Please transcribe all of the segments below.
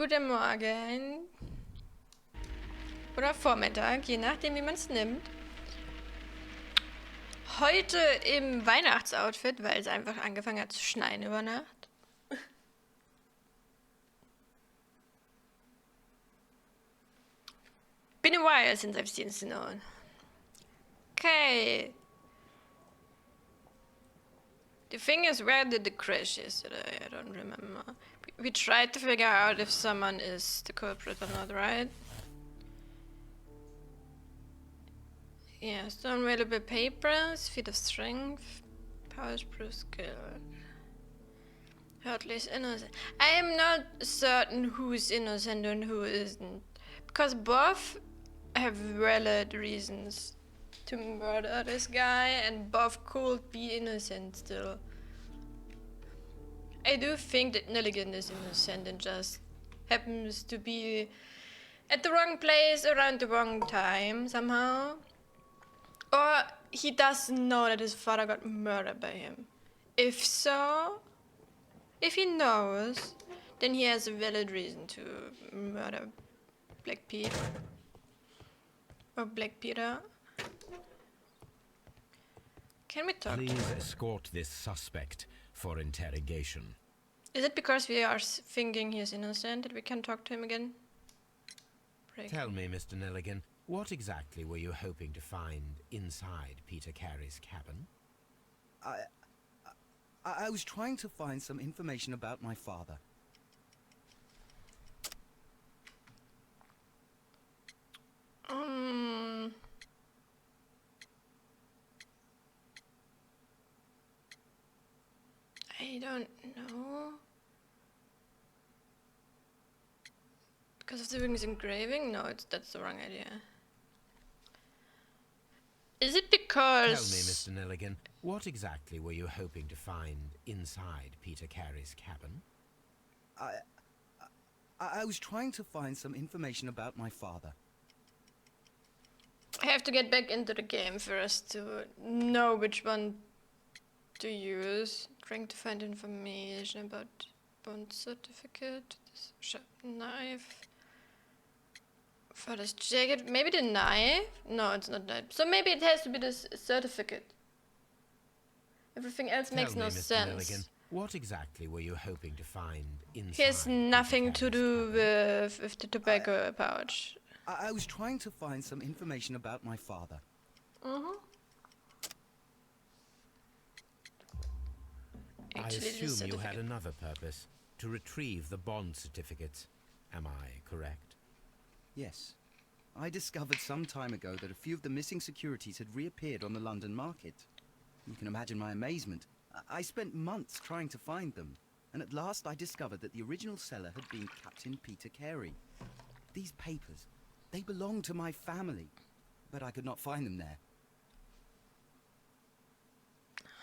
Guten Morgen. Oder Vormittag, je nachdem, wie man es nimmt. Heute im Weihnachtsoutfit, weil es einfach angefangen hat zu schneien über Nacht. Been a while since I've seen snow. Okay. The thing is, where did the crash yesterday? I don't remember. We tried to figure out if someone is the culprit or not, right? Yeah, stone available papers, feet of strength, powers proof skill. Hurtley's innocent. I am not certain who is innocent and who isn't. Because both have valid reasons to murder this guy, and both could be innocent still. I do think that Nelligan is innocent and just happens to be at the wrong place around the wrong time somehow. Or he doesn't know that his father got murdered by him. If so, if he knows, then he has a valid reason to murder Black Pete. Or Black Peter. Can we talk to him? Please escort this suspect for interrogation. Is it because we are thinking he's innocent that we can talk to him again? Tell me, Mr. Nelligan, what exactly were you hoping to find inside Peter Carey's cabin? I was trying to find some information about my father. I don't know. Because of the ring's engraving? No, that's the wrong idea. Is it because... Tell me, Mr. Nelligan, what exactly were you hoping to find inside Peter Carey's cabin? I was trying to find some information about my father. I have to get back into the game first to know which one to use. Trying to find information about bond certificate, this sharp knife, father's jacket, maybe the knife? No, it's not that. So maybe it has to be this certificate. Everything else makes no sense. Nelligan, what exactly were you hoping to find inside? He has nothing to do with the tobacco pouch. I was trying to find some information about my father. I assume you had another purpose, to retrieve the bond certificates. Am I correct? Yes. I discovered some time ago that a few of the missing securities had reappeared on the London market. You can imagine my amazement. I spent months trying to find them, and at last I discovered that the original seller had been Captain Peter Carey. These papers, they belonged to my family, but I could not find them there.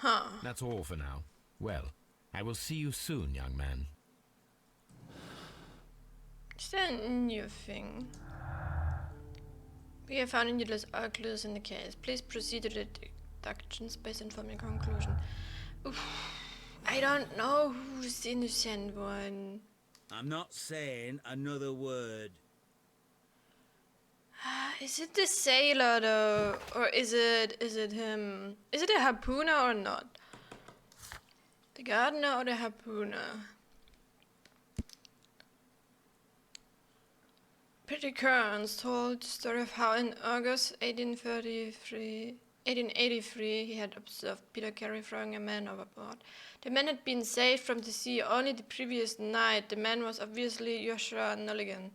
Huh. That's all for now. Well, I will see you soon, young man. Is that a new thing? We have found needless clues in the case. Please proceed to the deductions based on your conclusion. Oof. I don't know who's the innocent one. I'm not saying another word. Is it the sailor though? Or is it him? Is it a harpooner or not? The gardener or the harpooner? Peter Kearns told the story of how in August 1883 he had observed Peter Carey throwing a man overboard. The man had been saved from the sea only the previous night. The man was obviously Joshua Nelligan.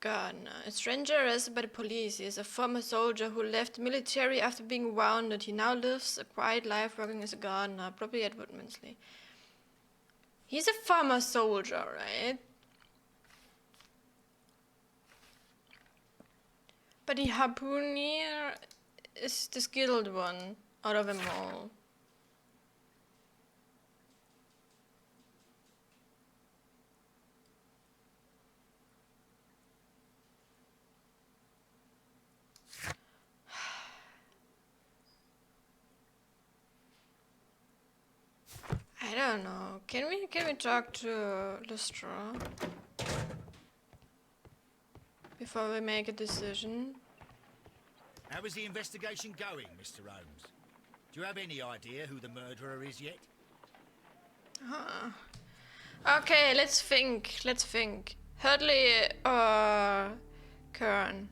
Gardener. A stranger arrested by the police. He is a former soldier who left the military after being wounded. He now lives a quiet life working as a gardener, probably at Woodmansley. He's a former soldier, right? But the harpooner is the skilled one out of them all. I don't know. Can we talk to Lustra before we make a decision? How is the investigation going, Mr. Holmes? Do you have any idea who the murderer is yet? Okay, let's think. Hurley or Kern?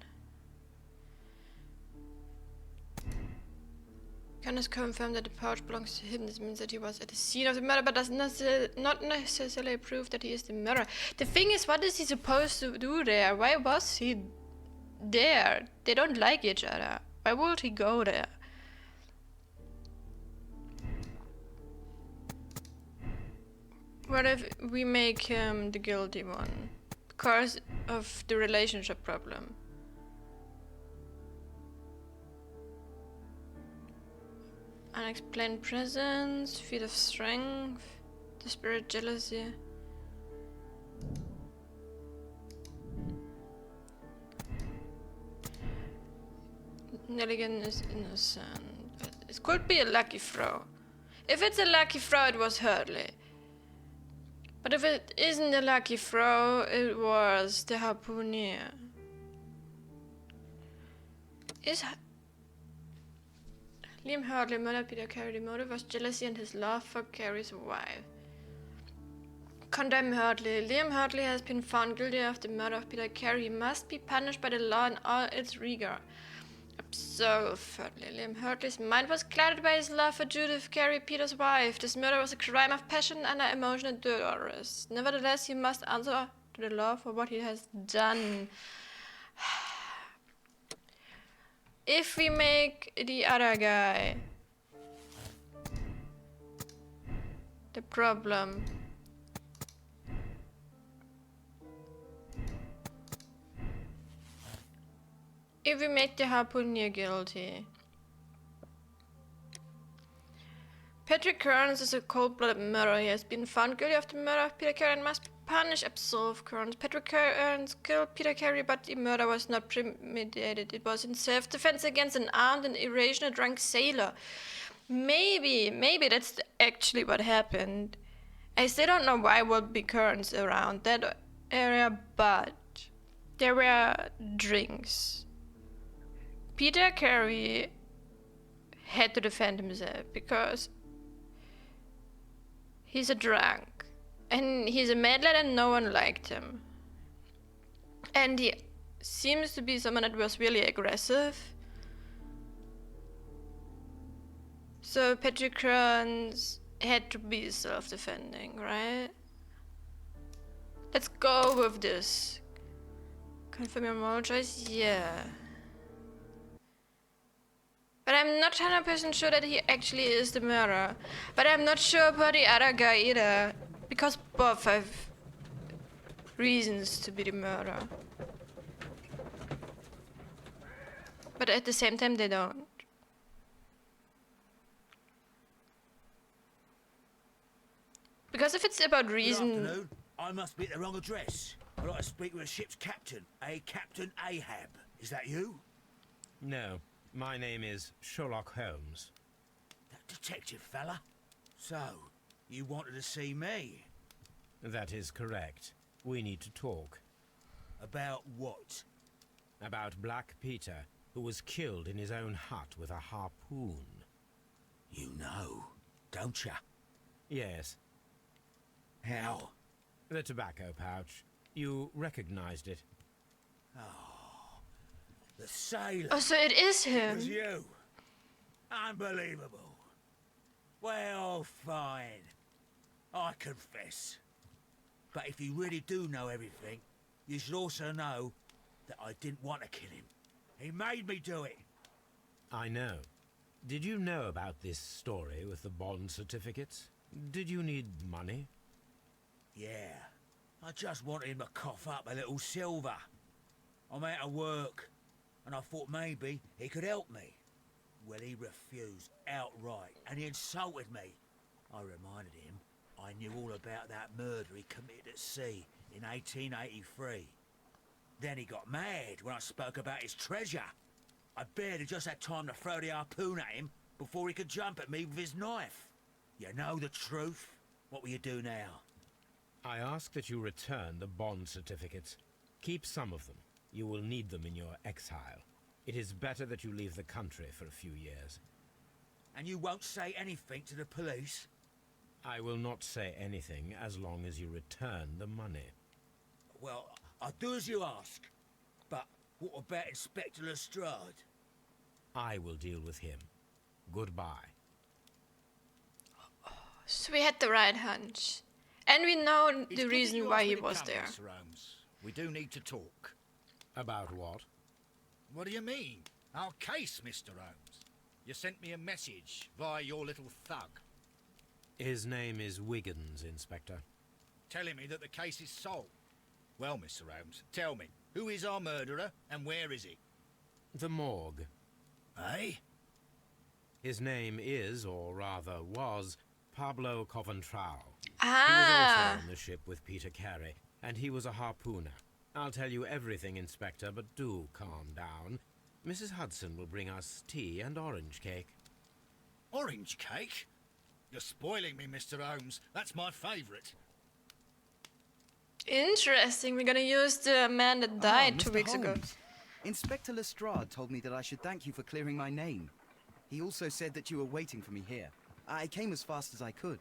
Kern has confirmed that the pouch belongs to him. This means that he was at the scene of the murder, but does not necessarily prove that he is the murderer. The thing is, what is he supposed to do there? Why was he there? They don't like each other. Why would he go there? What if we make him the guilty one? Because of the relationship problem. Unexplained presence, feat of strength, desperate jealousy. Nelligan is innocent. It could be a lucky throw. If it's a lucky throw, it was Hurley. But if it isn't a lucky throw, it was the harpooner. Is Liam Hurley murdered Peter Carey? The motive was jealousy and his love for Carey's wife. Condemn Hurley. Liam Hurley has been found guilty of the murder of Peter Carey. He must be punished by the law in all its rigor. Absolve Hurley. Liam Hurley's mind was clouded by his love for Judith Carey, Peter's wife. This murder was a crime of passion under emotional duress. Nevertheless, he must answer to the law for what he has done. If we make the other guy the problem, if we make the harpooner guilty, Patrick Kearns is a cold-blooded murderer. He has been found guilty of the murder of Peter Carey and must be punished. Absolve Kearns. Patrick Kearns killed Peter Carey, but the murder was not premeditated. It was in self-defense against an armed and irrational drunk sailor. Maybe that's actually what happened. I still don't know why would be Kearns around that area, but there were drinks. Peter Carey had to defend himself because he's a drunk and he's a mad lad and no one liked him. And he seems to be someone that was really aggressive. So Patrick Kearns had to be self-defending, right? Let's go with this. Confirm your moral choice? Yeah. But I'm not 100% sure that he actually is the murderer. But I'm not sure about the other guy either. Because both have reasons to be the murderer. But at the same time they don't. Because if it's about reason... Good afternoon. I must be at the wrong address. I'd like to speak with a ship's captain, a Captain Ahab. Is that you? No, my name is Sherlock Holmes. That detective fella? So, you wanted to see me? That is correct. We need to talk. About what? About Black Peter, who was killed in his own hut with a harpoon. You know, don't ya? Yes. How? The tobacco pouch. You recognized it. Oh, the sailor. Oh, so it is It him. was you. Unbelievable. Well, fine. I confess. But if you really do know everything, you should also know that I didn't want to kill him. He made me do it. I know. Did you know about this story with the bond certificates? Did you need money? Yeah. I just wanted him to cough up a little silver. I'm out of work, and I thought maybe he could help me. Well, he refused outright, and he insulted me. I reminded him I knew all about that murder he committed at sea in 1883. Then he got mad when I spoke about his treasure. I barely just had time to throw the harpoon at him before he could jump at me with his knife. You know the truth? What will you do now? I ask that you return the bond certificates. Keep some of them. You will need them in your exile. It is better that you leave the country for a few years. And you won't say anything to the police? I will not say anything as long as you return the money. Well, I'll do as you ask. But what about Inspector Lestrade? I will deal with him. Goodbye. So we had the right hunch. And we know It's the good that reason you why asked me he to was come, there. Mr. Holmes. We do need to talk. About what? What do you mean? Our case, Mr. Holmes. You sent me a message via your little thug, His name is Wiggins, Inspector. telling me that the case is solved. Well, Mr. Holmes, tell me, who is our murderer and where is he? The morgue. Eh? His name is, or rather was, Pablo Coventral. He was Ah, also on the ship with Peter Carey, and he was a harpooner. I'll tell you everything, Inspector, but do calm down. Mrs. Hudson will bring us tea and orange cake. Orange cake? You're spoiling me, Mr. Holmes. That's my favourite. interesting. We're gonna use the man that died Ah, 2 Mr. weeks ago. Holmes. Inspector Lestrade told me that I should thank you for clearing my name. He also said that you were waiting for me here. I came as fast as I could.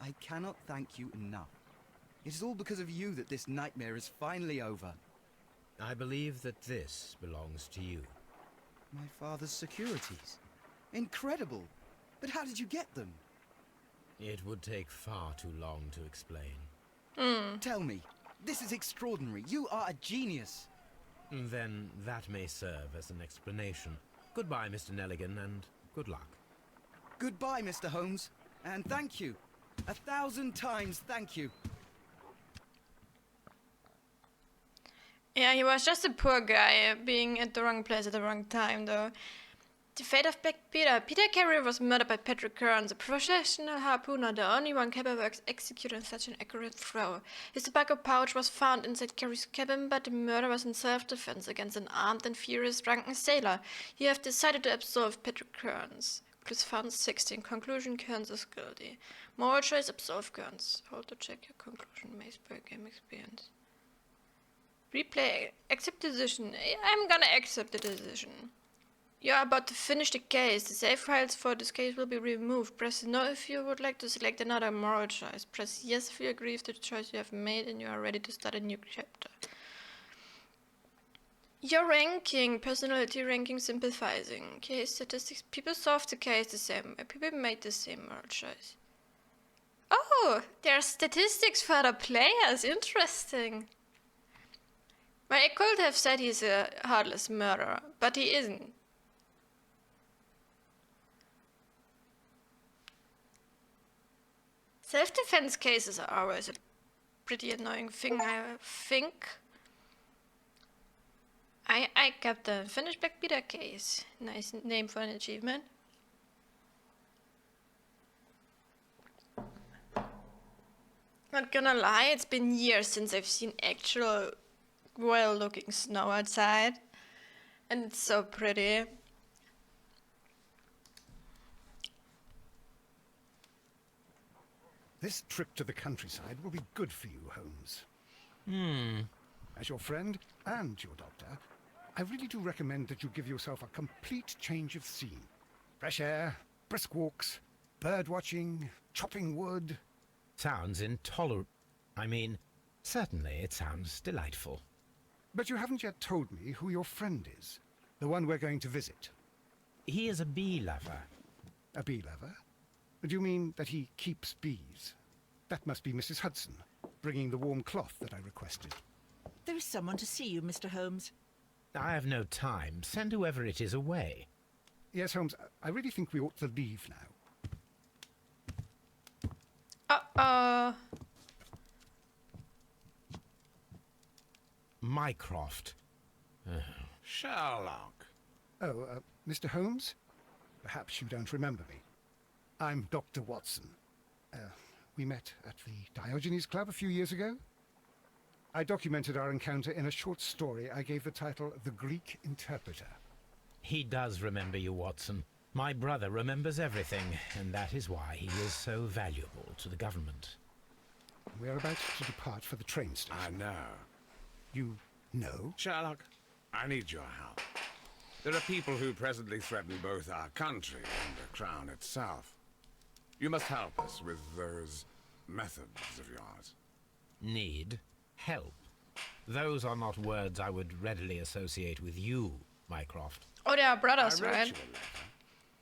I cannot thank you enough. It is all because of you that this nightmare is finally over. I believe that this belongs to you. My father's securities. Incredible. But how did you get them? It would take far too long to explain. Tell me. This is extraordinary. You are a genius. Then that may serve as an explanation. Goodbye, Mr. Nelligan, and good luck. Goodbye, Mr. Holmes. And thank you. 1,000 times thank you. Yeah, he was just a poor guy, being at the wrong place at the wrong time, though. The fate of Black Peter. Peter Carey was murdered by Patrick Kearns, a professional harpooner, the only one capable of executing such an accurate throw. His tobacco pouch was found inside Carey's cabin, but the murder was in self-defense against an armed and furious drunken sailor. You have decided to absolve Patrick Kearns. Clues found 16. Conclusion: Kearns is guilty. Moral choice: absolve Kearns. Hold to check your conclusion. May spoil game experience. Replay. Accept decision. I'm gonna accept the decision. You're about to finish the case. The save files for this case will be removed. Press no if you would like to select another moral choice. Press yes if you agree with the choice you have made and you are ready to start a new chapter. Your ranking. Personality ranking sympathizing. Case statistics. People solved the case the same way. People made the same moral choice. Oh, there are statistics for the players. Interesting. Well, I could have said he's a heartless murderer, but he isn't. Self-defense cases are always a pretty annoying thing, I think. I got the finished Black Peter case. Nice name for an achievement. Not gonna lie, it's been years since I've seen actual well-looking snow outside. And it's so pretty. This trip to the countryside will be good for you, Holmes. As your friend and your doctor, I really do recommend that you give yourself a complete change of scene. Fresh air, brisk walks, bird watching, chopping wood. Sounds intolerable. I mean, certainly it sounds delightful. But you haven't yet told me who your friend is, the one we're going to visit. He is a bee lover. A bee lover? Do you mean that he keeps bees? That must be Mrs. Hudson, bringing the warm cloth that I requested. There is someone to see you, Mr. Holmes. I have no time. Send whoever it is away. Yes, Holmes, I really think we ought to leave now. Uh-oh. Mycroft. Sherlock. Oh, Mr. Holmes? Perhaps you don't remember me. I'm Dr. Watson. We met at the Diogenes Club a few years ago. I documented our encounter in a short story I gave the title The Greek Interpreter. He does remember you, Watson. My brother remembers everything, and that is why he is so valuable to the government. We're about to depart for the train station. I know. You know? Sherlock, I need your help. There are people who presently threaten both our country and the crown itself. You must help us with those methods of yours. Need? Help? Those are not words I would readily associate with you, Mycroft. Oh, they are brothers, I wrote right? you a letter,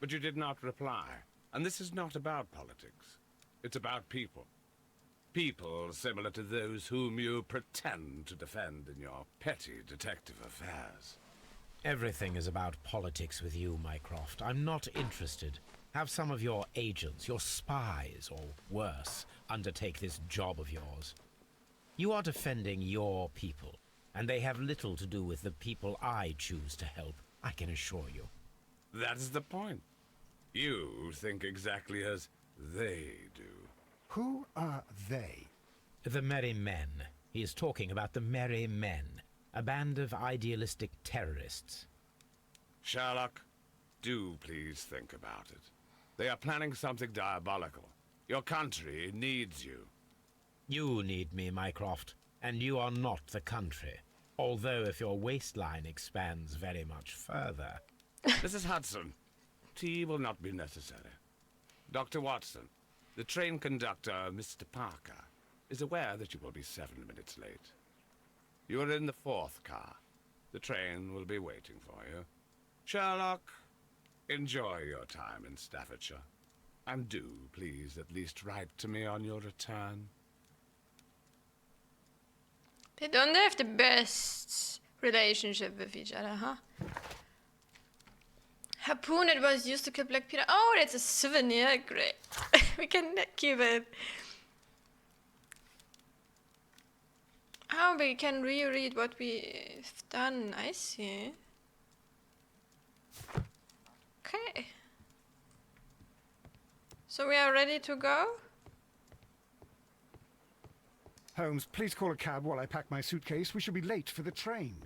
but you did not reply. And this is not about politics. It's about people. People similar to those whom you pretend to defend in your petty detective affairs. Everything is about politics with you, Mycroft. I'm not interested. Have some of your agents, your spies, or worse, undertake this job of yours. You are defending your people, and they have little to do with the people I choose to help, I can assure you. That's the point. You think exactly as they do. Who are they? The Merry Men. He is talking about the Merry Men, a band of idealistic terrorists. Sherlock, do please think about it. They are planning something diabolical. Your country needs you. You need me, Mycroft, and you are not the country. Although if your waistline expands very much further. Mrs. Hudson, tea will not be necessary. Dr. Watson, the train conductor, Mr. Parker, is aware that you will be 7 minutes late. You are in the 4th car. The train will be waiting for you. Sherlock, enjoy your time in Staffordshire. And do, please, at least write to me on your return. They don't have the best relationship with each other, huh? Harpoon, it was used to kill Black Peter. Oh, that's a souvenir. Great. We can keep it. Oh, we can reread what we've done. I see. Okay. So we are ready to go? Holmes, please call a cab while I pack my suitcase. We should be late for the train.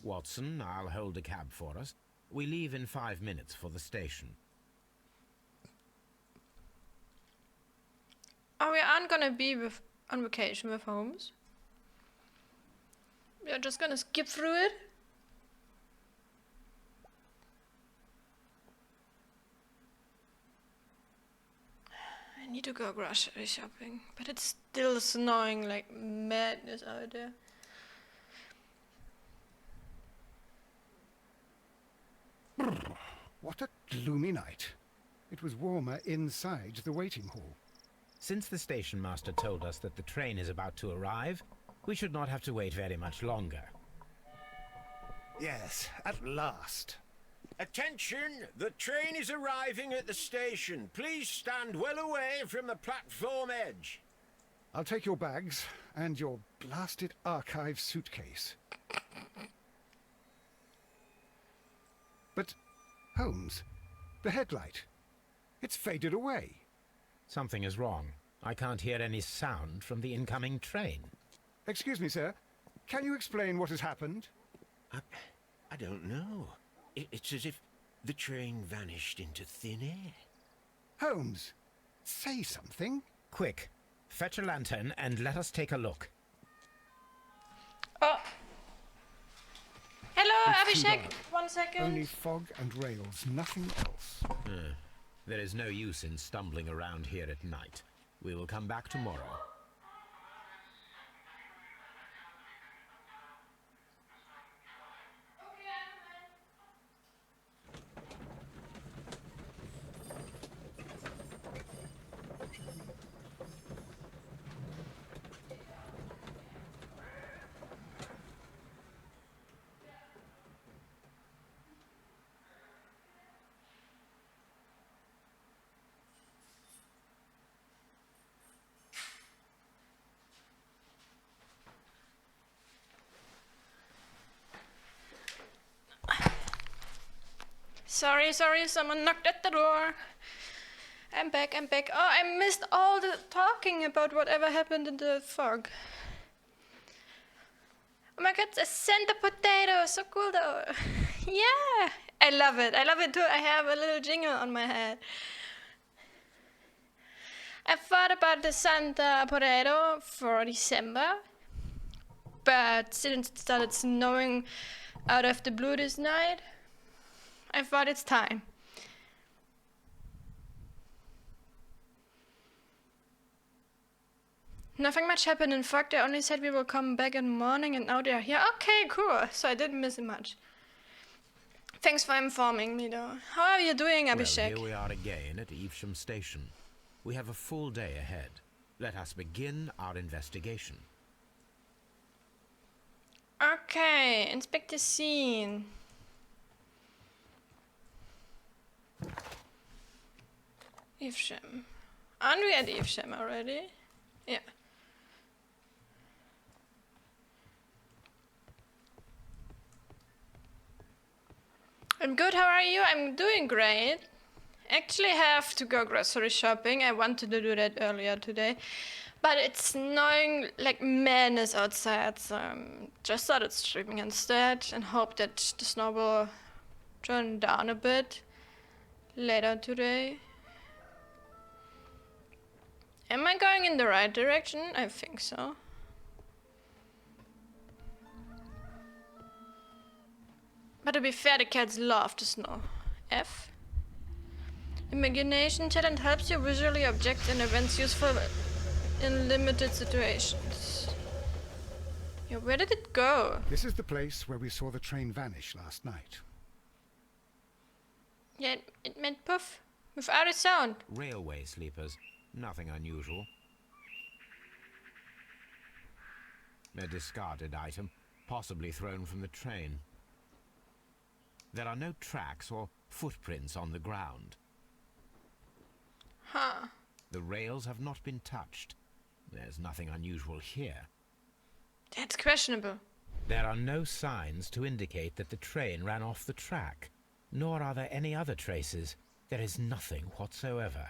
Watson, I'll hold a cab for us. We leave in 5 minutes for the station. Oh, we aren't gonna be on vacation with Holmes. We are just gonna skip through it. I need to go grocery shopping, but it's still snowing like madness out there. What a gloomy night. It was warmer inside the waiting hall. Since the station master told us that the train is about to arrive, we should not have to wait very much longer. Yes, at last. Attention! The train is arriving at the station. Please stand well away from the platform edge. I'll take your bags and your blasted archive suitcase. But, Holmes, the headlight, it's faded away. Something is wrong. I can't hear any sound from the incoming train. Excuse me, sir. Can you explain what has happened? I don't know. It's as if the train vanished into thin air. Holmes, say something. Quick, fetch a lantern and let us take a look. Oh. Hello, It's too Abhishek. dark. 1 second. Only fog and rails, nothing else. There is no use in stumbling around here at night. We will come back tomorrow. Sorry, someone knocked at the door. I'm back. Oh, I missed all the talking about whatever happened in the fog. Oh my god, a center potato, so cool though. Yeah, I love it. I love it too. I have a little jingle on my head. I thought about the Santa Parado for December, but since it started snowing out of the blue this night, I thought it's time. Nothing much happened in fact. They only said we will come back in the morning and now they're here. Okay, cool. So I didn't miss it much. Thanks for informing me though. How are you doing, Abhishek? Well, here we are again at Evesham Station. We have a full day ahead. Let us begin our investigation. Okay, inspect the scene. Evesham. Aren't we at Evesham already? Yeah. I'm good, how are you? I'm doing great. Actually have to go grocery shopping. I wanted to do that earlier today. But it's snowing like madness outside, so I just started streaming instead and hope that the snow will turn down a bit later today. Am I going in the right direction? I think so. But to be fair, the cats love the snow. F. Imagination talent helps you visually object in events useful in limited situations. Yeah, where did it go? This is the place where we saw the train vanish last night. Yeah, it went poof. Without a sound. Railway sleepers. Nothing unusual. A discarded item, possibly thrown from the train. There are no tracks or footprints on the ground. Huh. The rails have not been touched. There's nothing unusual here. That's questionable. There are no signs to indicate that the train ran off the track, nor are there any other traces. There is nothing whatsoever.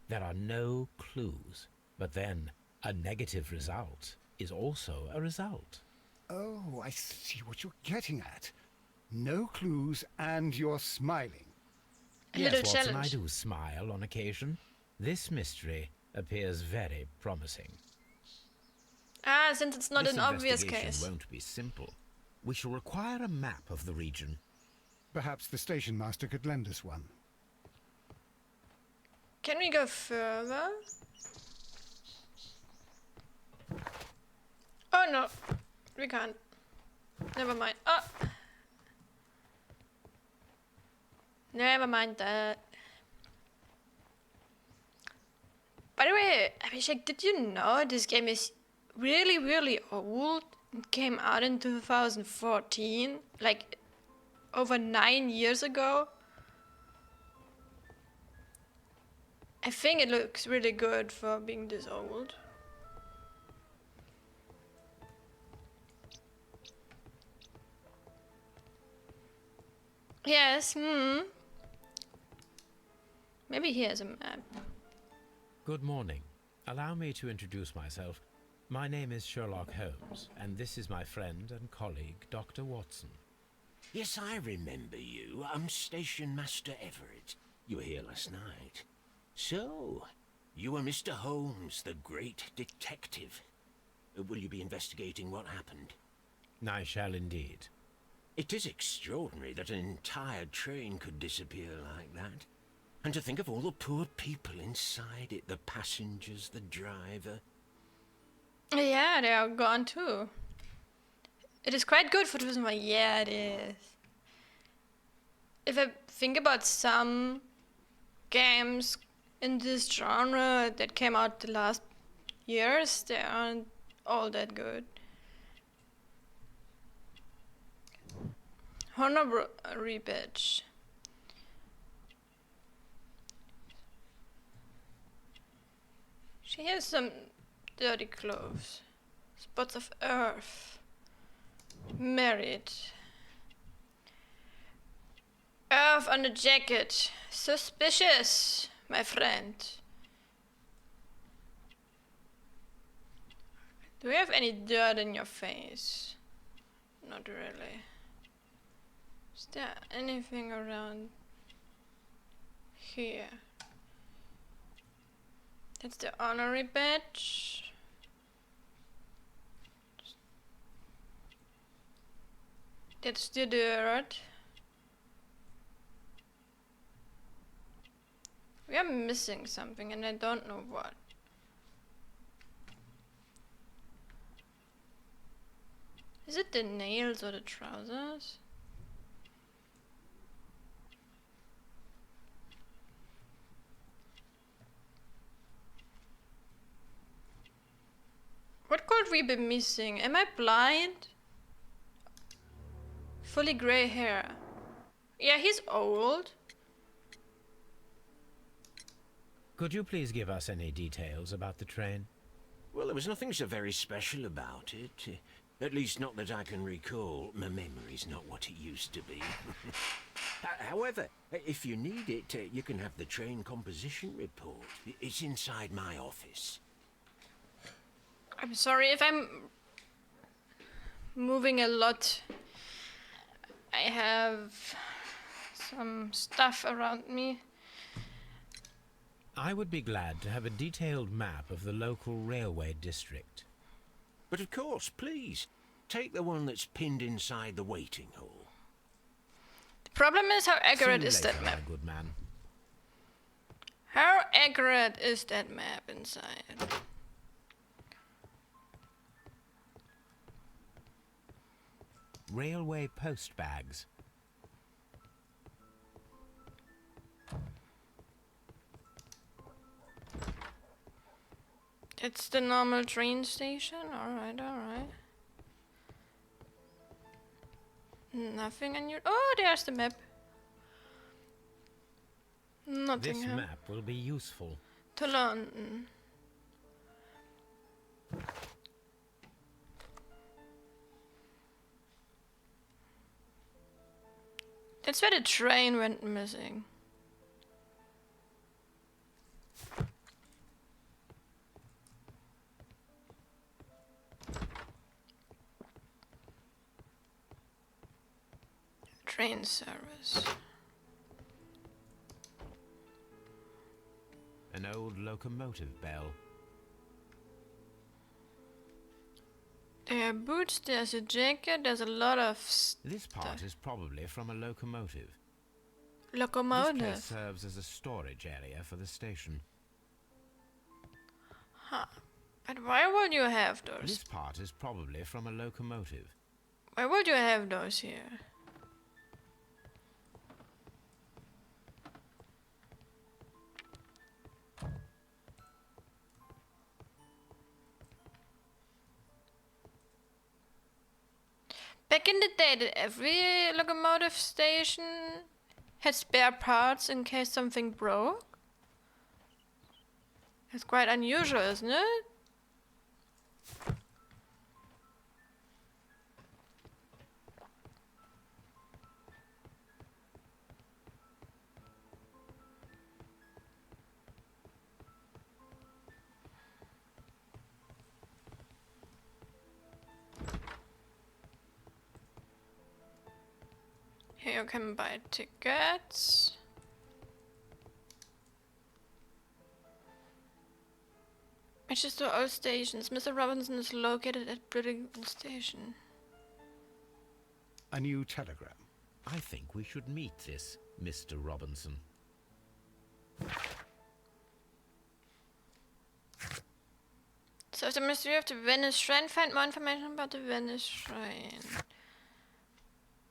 There are no clues. But then, a negative result is also a result. Oh, I see what you're getting at. No clues and you're smiling. A Yes, little Watson, challenge. I do smile on occasion. This mystery appears very promising. Ah, since it's not This an obvious investigation case. won't be simple. We shall require a map of the region. Perhaps the station master could lend us one. Can we go further? Oh no, we can't. Never mind. Oh. Never mind that. By the way, Abhishek, did you know this game is really, really old? It came out in 2014, like over 9 years ago. I think it looks really good for being this old. Yes, Maybe here's a map. Good morning. Allow me to introduce myself. My name is Sherlock Holmes, and this is my friend and colleague, Dr. Watson. Yes, I remember you. I'm Station Master Everett. You were here last night. So, you are Mr. Holmes, the great detective. Will you be investigating what happened? I shall indeed. It is extraordinary that an entire train could disappear like that. And to think of all the poor people inside it, the passengers, the driver. Yeah, they are gone too. It is quite good for 2001. Yeah, it is. If I think about some games in this genre that came out the last years, they aren't all that good. Honorary badge. She has some dirty clothes. Spots of earth. Married. Earth on the jacket. Suspicious, my friend. Do you have any dirt in your face? Not really. Is there anything around here? That's the honorary badge. That's the dirt. We are missing something and I don't know what. Is it the nails or the trousers? What could we be missing? Am I blind? Fully grey hair. Yeah, he's old. Could you please give us any details about the train? Well, there was nothing so very special about it. At least not that I can recall. My memory's not what it used to be. However, if you need it, you can have the train composition report. It's inside my office. I'm sorry if I'm moving a lot. I have some stuff around me. I would be glad to have a detailed map of the local railway district. But of course, please, take the one that's pinned inside the waiting hall. The problem is how accurate See you is later, that map? my good man. How accurate is that map inside? Railway post bags. It's the normal train station? Alright, alright. Nothing on your... Oh, there's the map. Nothing. This map will be useful. To London. That's where the train went missing. Train service. An old locomotive bell. There are boots, there's a jacket, there's a lot of This part is probably from a locomotive. This locomotive. place serves as a storage area for the station. Huh. But why would you have those? This part is probably from a locomotive. Why would you have those here? Back in the day, did every locomotive station had spare parts in case something broke? That's quite unusual, isn't it? Here you can buy tickets. Manchester All Stations. Mr. Robinson is located at Brittingham Station. A new telegram. I think we should meet this Mr. Robinson. So the mystery of the Venice Shrine. Find more information about the Venice Shrine.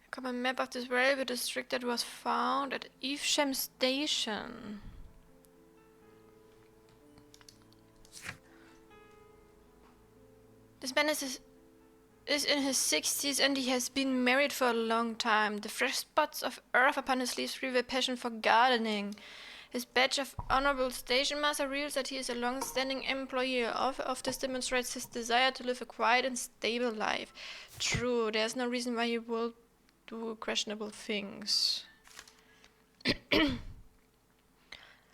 A common map of this railway district that was found at Evesham Station. This man is in his 60s and he has been married for a long time. The fresh spots of earth upon his sleeves reveal a passion for gardening. His badge of honorable station master reveals that he is a long-standing employee of this demonstrates his desire to live a quiet and stable life. True, there's no reason why he will do questionable things.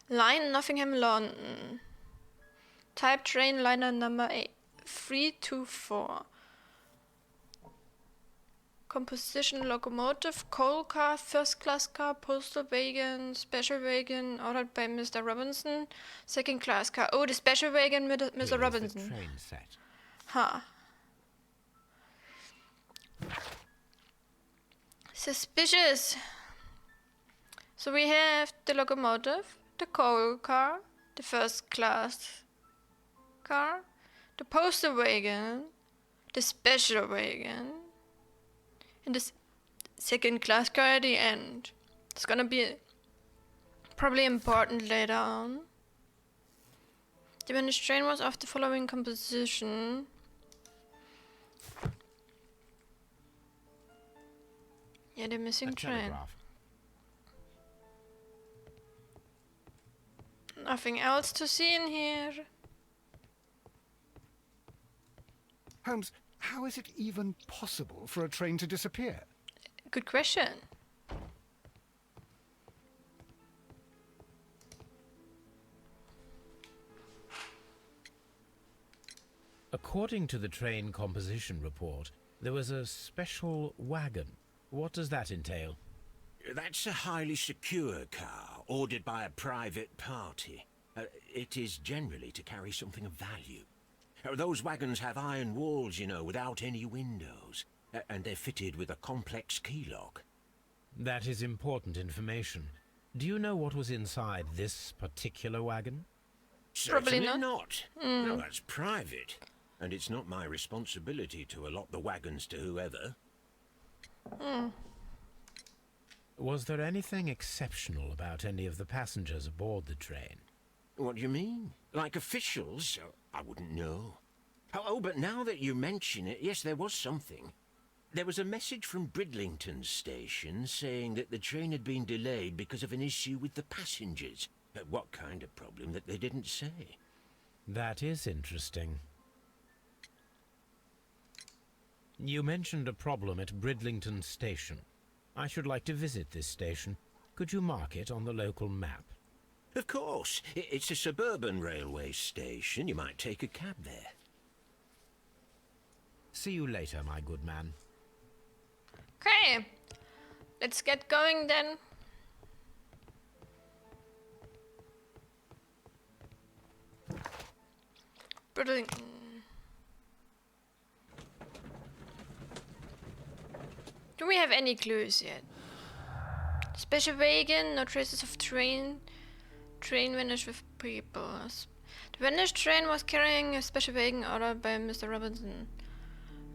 Line Nottingham, London. Type train liner number 324. Composition, locomotive, coal car, first class car, postal wagon, special wagon, ordered by Mr. Robinson, second class car. Oh, the special wagon with Here's Mr. the Robinson. train set. Huh. Suspicious. So we have the locomotive, the coal car, the first class car, the postal wagon, the special wagon, and the second class car at the end. It's gonna be probably important later on. The vanished train was of the following composition. Yeah, the missing A train. telegraph. Nothing else to see in here. Holmes, how is it even possible for a train to disappear? Good question. According to the train composition report, there was a special wagon. What does that entail? That's a highly secure car, ordered by a private party. It is generally to carry something of value. Those wagons have iron walls, you know, without any windows. And they're fitted with a complex key lock. That is important information. Do you know what was inside this particular wagon? Probably Certainly not. No, that's private. And it's not my responsibility to allot the wagons to whoever. Was there anything exceptional about any of the passengers aboard the train? What do you mean? Like officials? I wouldn't know. Oh, but now that you mention it, yes, there was something. There was a message from Bridlington station saying that the train had been delayed because of an issue with the passengers. What kind of problem that they didn't say? That is interesting. You mentioned a problem at Bridlington station. I should like to visit this station. Could you mark it on the local map? Of course. It's a suburban railway station. You might take a cab there. See you later, my good man. Okay, let's get going then. Brilliant. Do we have any clues yet? Special wagon, no traces of train. Train vanished with people. The vanished train was carrying a special wagon ordered by Mr. Robinson.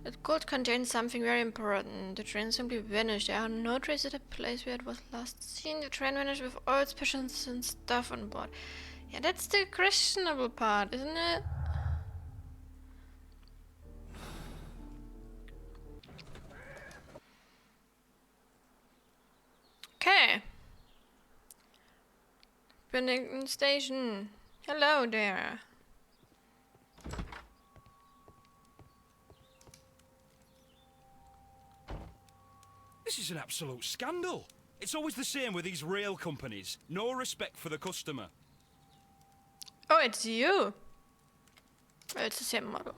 It could contain something very important. The train simply vanished. There are no traces at the place where it was last seen. The train vanished with all its passengers and stuff on board. Yeah, that's the questionable part, isn't it? Okay. Bennington Station. Hello there. This is an absolute scandal. It's always the same with these rail companies. No respect for the customer. Oh, it's you. Oh, it's the same model.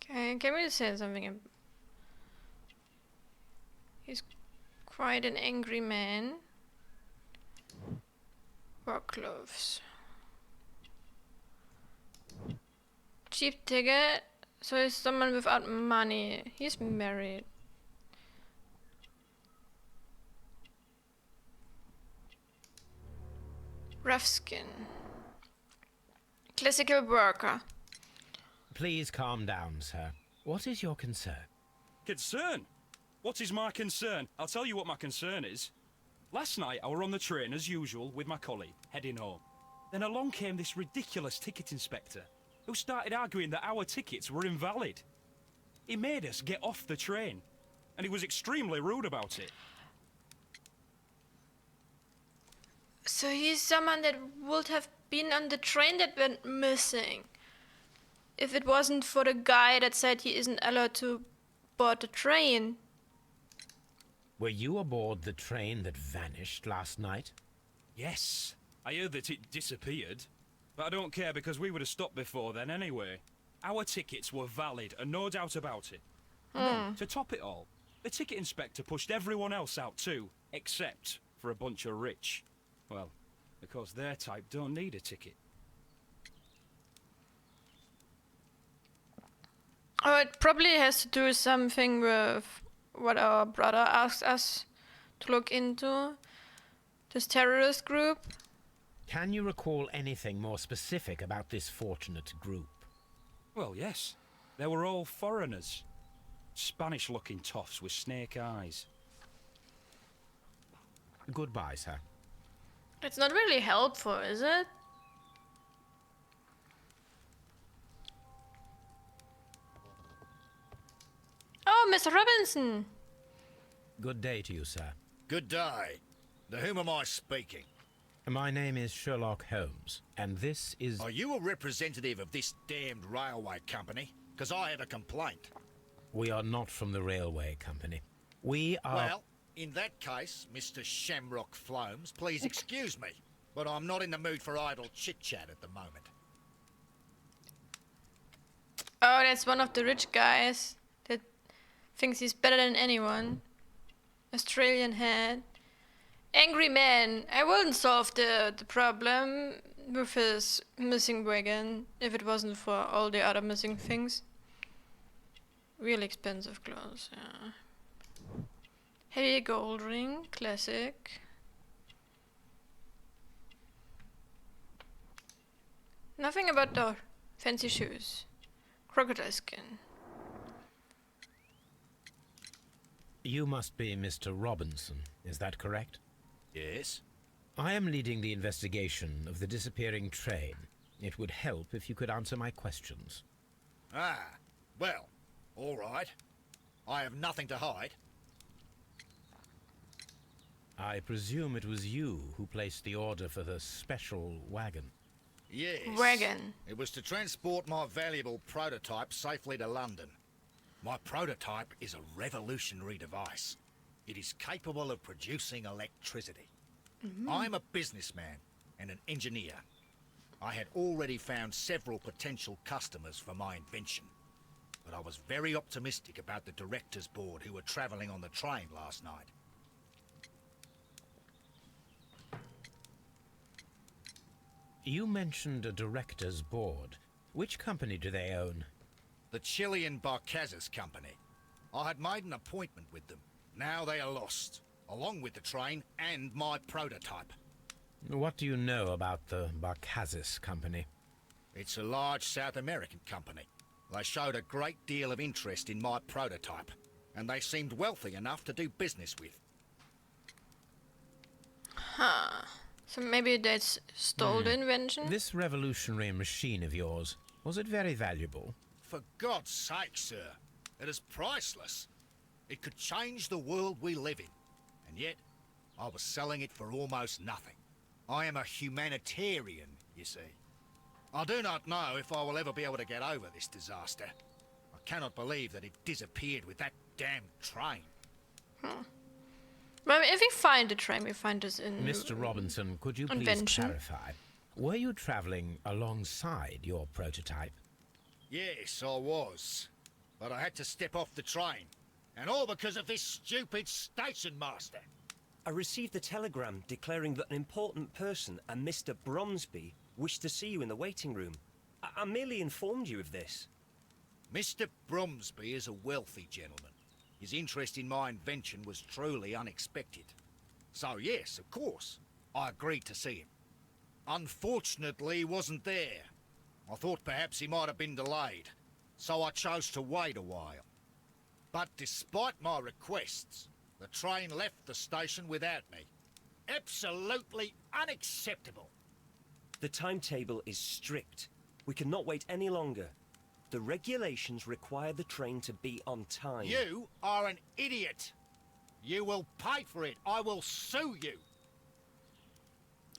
Okay, can we say something? He's quite an angry man. Work clothes. Cheap ticket. So he's someone without money. He's married. Rough skin. Classical worker. Please calm down, sir. What is your concern? Concern? What is my concern? I'll tell you what my concern is. Last night I were on the train as usual with my colleague, heading home. Then along came this ridiculous ticket inspector, who started arguing that our tickets were invalid. He made us get off the train, and he was extremely rude about it. So he's someone that would have been on the train that went missing. If it wasn't for the guy that said he isn't allowed to board the train. Were you aboard the train that vanished last night? Yes, I heard that it disappeared. But I don't care because we would have stopped before then anyway. our tickets were valid and no doubt about it. And then, to top it all, the ticket inspector pushed everyone else out too, except for a bunch of rich. Well, because their type don't need a ticket. Oh, it probably has to do something with what our brother asked us to look into. This terrorist group. Can you recall anything more specific about this fortunate group? Well, yes. They were all foreigners. Spanish-looking toffs with snake eyes. Goodbye, sir. It's not really helpful, is it? Oh, Mr. Robinson! Good day to you, sir. Good day. To whom am I speaking? My name is Sherlock Holmes, and this is... Are you a representative of this damned railway company? Because I have a complaint. We are not from the railway company. We are... Well, in that case, Mr. Shamrock Flomes, please excuse me, but I'm not in the mood for idle chit-chat at the moment. Oh, that's one of the rich guys that thinks he's better than anyone. Australian head. Angry man. I wouldn't solve the problem with his missing wagon if it wasn't for all the other missing things. Real expensive clothes, yeah. Heavy gold ring, classic. Nothing about the fancy shoes. Crocodile skin. You must be Mr. Robinson, is that correct? Yes? I am leading the investigation of the disappearing train. It would help if you could answer my questions. Ah, well, all right. I have nothing to hide. I presume it was you who placed the order for the special wagon. Yes. Wagon. It was to transport my valuable prototype safely to London. My prototype is a revolutionary device. It is capable of producing electricity. I'm a businessman and an engineer. I had already found several potential customers for my invention, but I was very optimistic about the directors' board who were travelling on the train last night. You mentioned a director's board. Which company do they own? The Chilean Barcazas Company. I had made an appointment with them. Now they are lost, along with the train and my prototype. What do you know about the Barcazas Company? It's a large South American company. They showed a great deal of interest in my prototype, and they seemed wealthy enough to do business with. Huh. So maybe they stole the invention? This revolutionary machine of yours, was it very valuable? For God's sake, sir, it is priceless. It could change the world we live in, and yet I was selling it for almost nothing. I am a humanitarian, you see. I do not know if I will ever be able to get over this disaster. I cannot believe that it disappeared with that damn train. Well, if we find the train, we find this in... Mr. Robinson, could you please invention. clarify? Were you travelling alongside your prototype? Yes, I was. But I had to step off the train. And all because of this stupid station master. I received a telegram declaring that an important person, a Mr. Bromsby, wished to see you in the waiting room. I merely informed you of this. Mr. Bromsby is a wealthy gentleman. His interest in my invention was truly unexpected. So yes, of course, I agreed to see him. Unfortunately, he wasn't there. I thought perhaps he might have been delayed, so I chose to wait a while. But despite my requests, the train left the station without me. Absolutely unacceptable. The timetable is strict. We cannot wait any longer. The regulations require the train to be on time. You are an idiot. You will pay for it. I will sue you.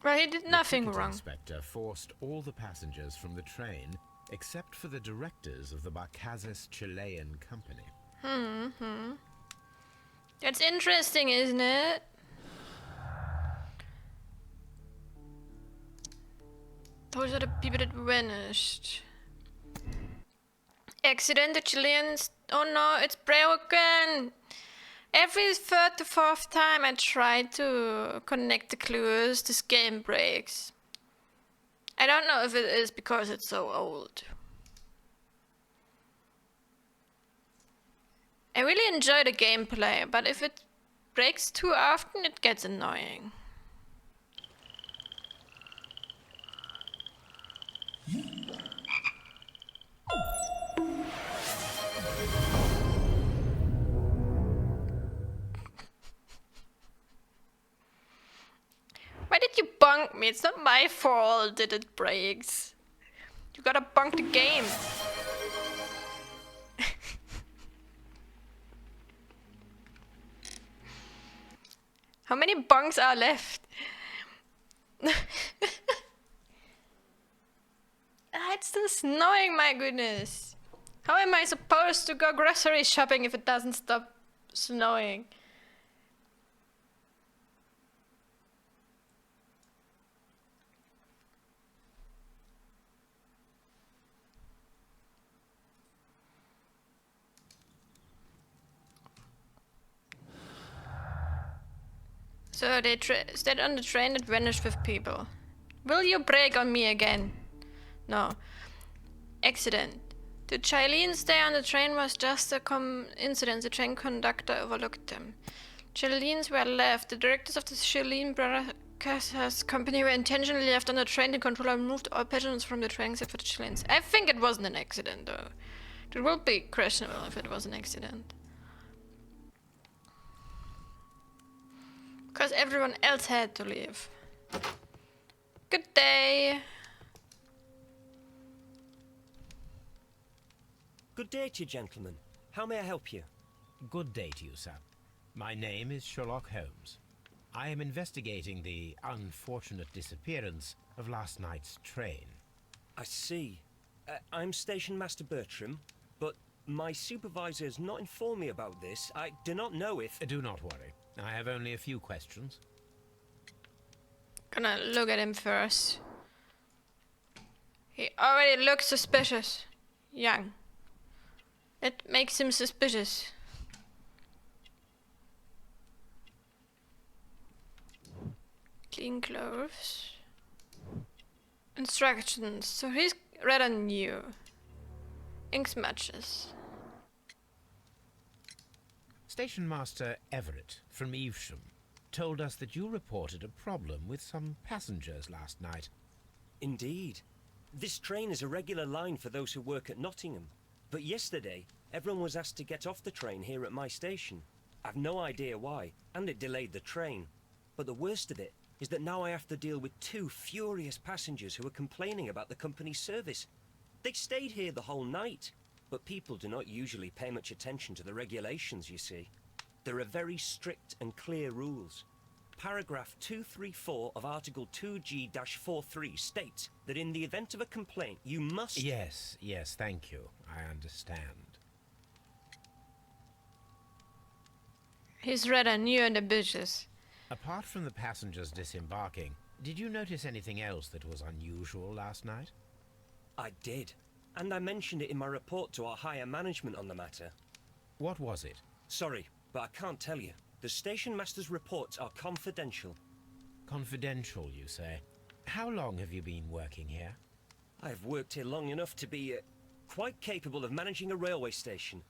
Well, he did nothing The ticket wrong. inspector forced all the passengers from the train except for the directors of the Barcazas Chilean Company. That's interesting, isn't it? Those are the people that vanished. Accident, the Chileans. Oh no, it's broken. Every third to fourth time I try to connect the clues, this game breaks. I don't know if it is because it's so old. I really enjoy the gameplay, but if it breaks too often, it gets annoying. Why did you bunk me? It's not my fault that it breaks. You gotta bunk the game. How many bunks are left? It's still snowing, my goodness. How am I supposed to go grocery shopping if it doesn't stop snowing? So they stayed on the train that vanished with people. Will you break on me again? No. Accident. The Chileans stay on the train was just a coincidence. The train conductor overlooked them. Chileans were left. The directors of the Chilean Broadcast Company were intentionally left on the train. The controller removed all passengers from the train except for the Chileans. I think it wasn't an accident, though. It will be questionable if it was an accident. Because everyone else had to leave. Good day. Good day to you, gentlemen. How may I help you? Good day to you, sir. My name is Sherlock Holmes. I am investigating the unfortunate disappearance of last night's train. I see. I'm Station Master Bertram, but my supervisor has not informed me about this. I do not know if... Do not worry. I have only a few questions. Gonna look at him first. He already looks suspicious. Young. That makes him suspicious. Clean clothes. Instructions. So he's rather new. Ink smudges. Station Master Everett from Evesham told us that you reported a problem with some passengers last night. Indeed. This train is a regular line for those who work at Nottingham. But yesterday, everyone was asked to get off the train here at my station. I've no idea why, and it delayed the train. But the worst of it is that now I have to deal with two furious passengers who are complaining about the company's service. They stayed here the whole night, but people do not usually pay much attention to the regulations, you see. There are very strict and clear rules. Paragraph 234 of Article 2G-43 states that in the event of a complaint, you must... Yes, thank you. I understand. He's rather new and ambitious. Apart from the passengers disembarking, did you notice anything else that was unusual last night? I did. And I mentioned it in my report to our higher management on the matter. What was it? Sorry, but I can't tell you. The station master's reports are confidential. Confidential, you say? How long have you been working here? I've worked here long enough to be quite capable of managing a railway station.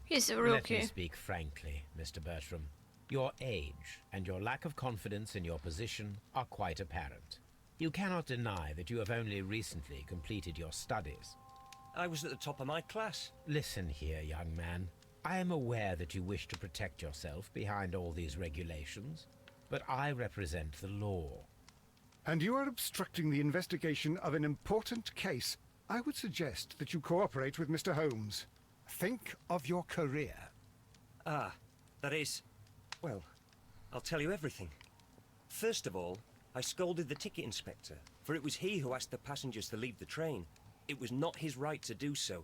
He's a rookie. Let me speak frankly, Mr. Bertram. Your age and your lack of confidence in your position are quite apparent. You cannot deny that you have only recently completed your studies. I was at the top of my class. Listen here, young man. I am aware that you wish to protect yourself behind all these regulations, but I represent the law. And you are obstructing the investigation of an important case. I would suggest that you cooperate with Mr. Holmes. Think of your career. Ah, that is... Well, I'll tell you everything. First of all, I scolded the ticket inspector, for it was he who asked the passengers to leave the train. It was not his right to do so.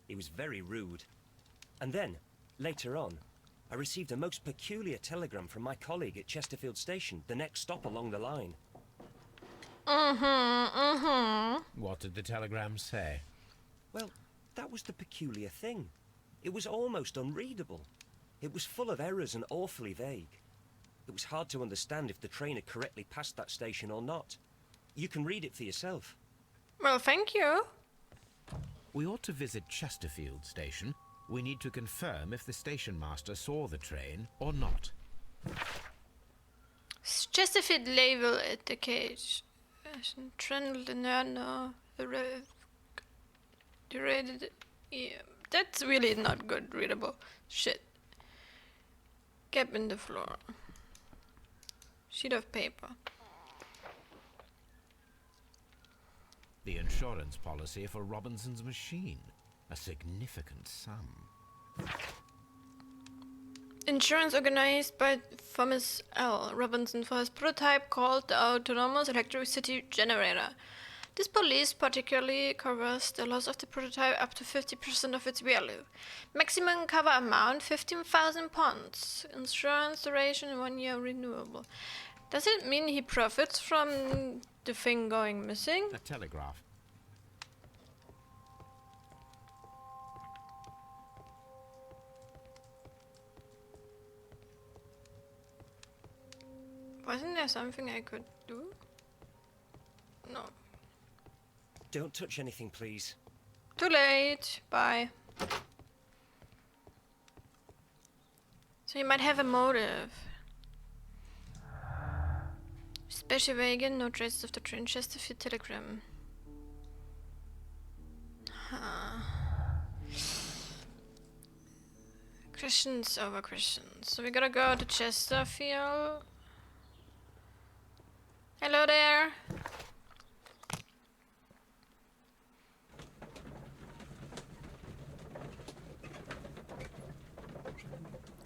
He was very rude. And then, later on, I received a most peculiar telegram from my colleague at Chesterfield Station, the next stop along the line. What did the telegram say? Well, that was the peculiar thing. It was almost unreadable. It was full of errors and awfully vague. It was hard to understand if the train had correctly passed that station or not. You can read it for yourself. Well, thank you. We ought to visit Chesterfield Station. We need to confirm if the station master saw the train or not. Chesterfield label at the cage. No, yeah, that's really not good readable. Shit. Gap in the floor. Sheet of paper. The insurance policy for Robinson's machine. A significant sum. Insurance organized by Thomas L. Robinson for his prototype called the Autonomous Electricity Generator. This policy particularly covers the loss of the prototype up to 50% of its value. Maximum cover amount 15,000 pounds. Insurance duration 1 year renewable. Does it mean he profits from the thing going missing? A telegraph. Wasn't there something I could do? No. Don't touch anything, please. Too late. Bye. So you might have a motive. Special wagon, no traces of the train. Chesterfield telegram. Questions over questions. So we gotta go to Chesterfield. Hello there.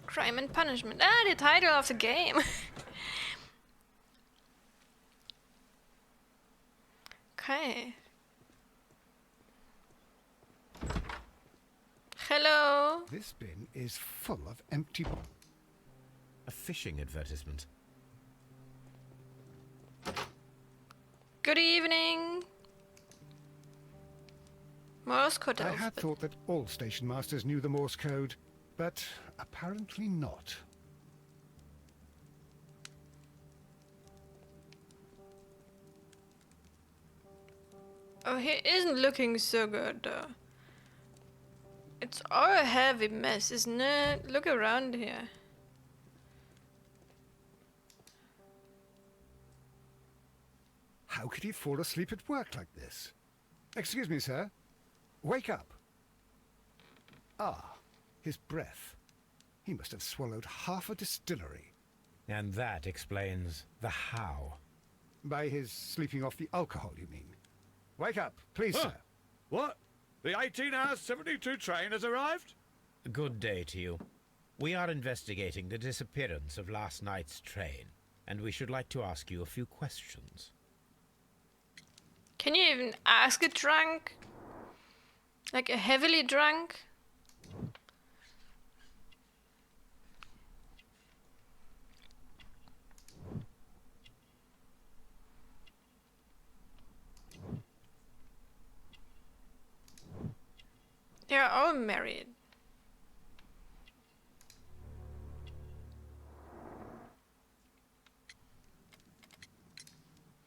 Crime and Punishment. Ah, the title of the game. Okay. Hello. This bin is full of empty bottles. A fishing advertisement. Good evening. Morse code. I had thought that all station masters knew the Morse code, but apparently not. Oh, he isn't looking so good though. It's all a heavy mess, isn't it? Look around here. How could he fall asleep at work like this? Excuse me, sir. Wake up. Ah, his breath. He must have swallowed half a distillery. And that explains the how. By his sleeping off the alcohol, you mean? Wake up, please, sir. What? The 18 hours 72 train has arrived? Good day to you. We are investigating the disappearance of last night's train, and we should like to ask you a few questions. Can you even ask a drunk? Like a heavily drunk? They're all married.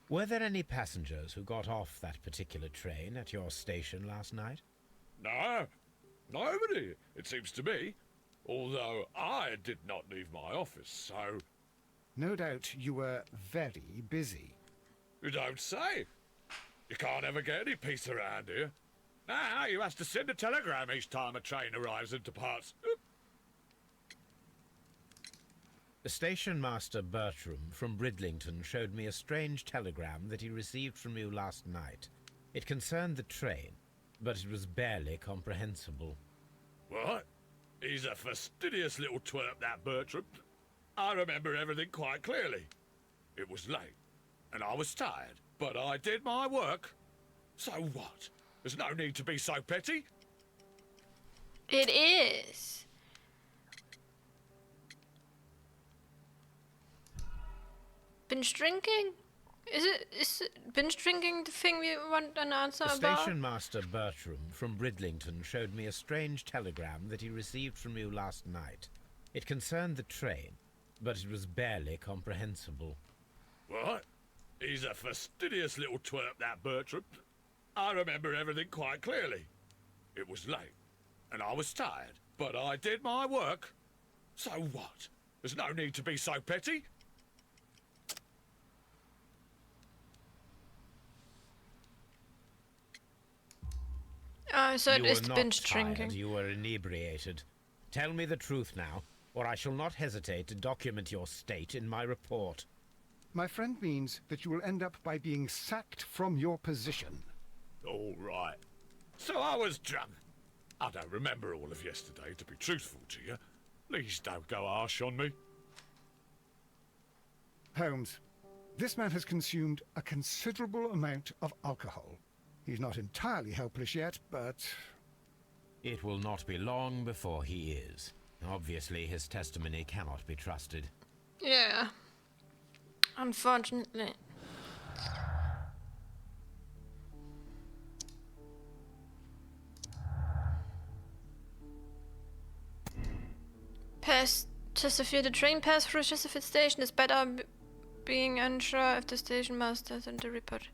Were there any passengers who got off that particular train at your station last night? No, nobody, it seems to me. Although I did not leave my office, so... No doubt you were very busy. You don't say. You can't ever get any peace around here. Now you have to send a telegram each time a train arrives and departs. The station master Bertram from Bridlington showed me a strange telegram that he received from you last night. It concerned the train, but it was barely comprehensible. What? He's a fastidious little twerp, that Bertram. I remember everything quite clearly. It was late, and I was tired, but I did my work. So what? There's no need to be so petty. It is. Binge drinking? Is binge drinking the thing we want an answer The about? station master Bertram from Bridlington showed me a strange telegram that he received from you last night. It concerned the train, but it was barely comprehensible. What? He's a fastidious little twerp, that Bertram. I remember everything quite clearly. It was late, and I was tired, but I did my work. So what? There's no need to be so petty. So it You is were the not binge tired, drinking. you were inebriated. Tell me the truth now, or I shall not hesitate to document your state in my report. My friend means that you will end up by being sacked from your position. All right. So I was drunk. I don't remember all of yesterday, to be truthful to you. Please don't go harsh on me. Holmes, this man has consumed a considerable amount of alcohol. He's not entirely helpless yet, but... It will not be long before he is. Obviously, his testimony cannot be trusted. Yeah. Unfortunately. Past Chesterfield. The train passed through Chesterfield Station despite our being unsure if the station master sent the report.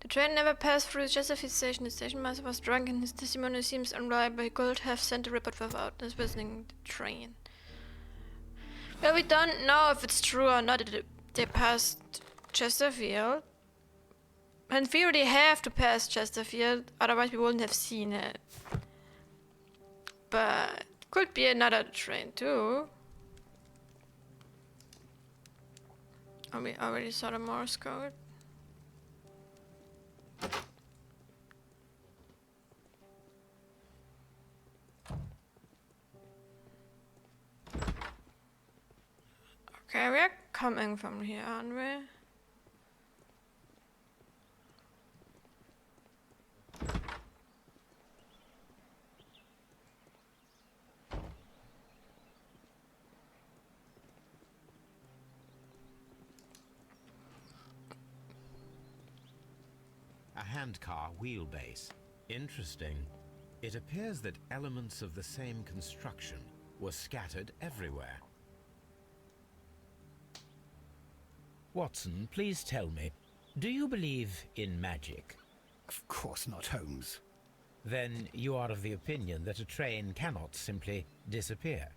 The train never passed through Chesterfield Station. The station master was drunk and his testimony seems unreliable. He could have sent a report without visiting the train. Well, we don't know if it's true or not that they passed Chesterfield. In theory, they have to pass Chesterfield, otherwise we wouldn't have seen it. But could be another train too. Oh, we already saw the Morse code. Okay, we're coming from here, aren't we? A handcar wheelbase. Interesting. It appears that elements of the same construction were scattered everywhere. Watson, please tell me, do you believe in magic? Of course not, Holmes. Then you are of the opinion that a train cannot simply disappear.